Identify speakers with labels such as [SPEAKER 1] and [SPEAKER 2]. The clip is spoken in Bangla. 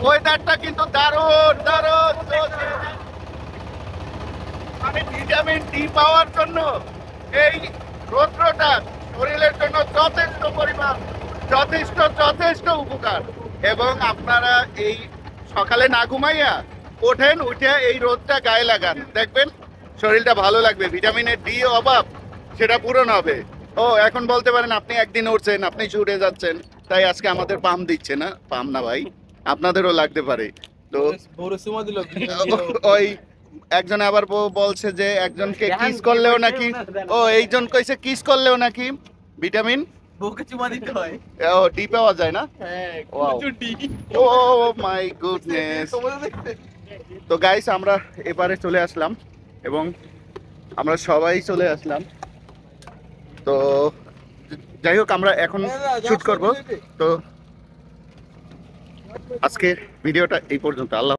[SPEAKER 1] ওয়েদারটা কিন্তু দারুণ দারুণ। মানে ভিটামিন ডি পাওয়ার জন্য এই রৌদ্রটা শরীরের জন্য যথেষ্ট পরিমাণ যথেষ্ট উপকার। এবং আপনারা এই সকালে না ঘুমাইয়া ওঠেন, উঠে এই রোদটা গায়ে লাগান, দেখবেন শরীরটা ভালো লাগবে। ভিটামিনের ডি অভাব সেটা পূরণ হবে। ও এখন বলতে পারেন আপনি একদিন উঠছেন, আপনি ছুটে যাচ্ছেন, তাই আজকে আমাদের পাম দিচ্ছে না। পাম না ভাই, আপনাদেরও লাগতে পারে। তো ওই একজন আবার বলছে যে একজনকে কিস করলেও নাকি, ও এইজন কইছে কিস করলেও নাকি ভিটামিন
[SPEAKER 2] বুকে চুমা দিতে হয়।
[SPEAKER 1] ও ডি পাওয়া যায় না।
[SPEAKER 2] হ্যাঁ,
[SPEAKER 1] Wow.
[SPEAKER 2] প্রচুর ডি।
[SPEAKER 1] Oh my goodness. তো গাইস আমরা এবারে চলে আসলাম এবং আমরা সবাই চলে আসলাম। তো যাই হোক আমরা এখন শুট করব। তো আজকের ভিডিওটা এই পর্যন্ত। আল্লাহ।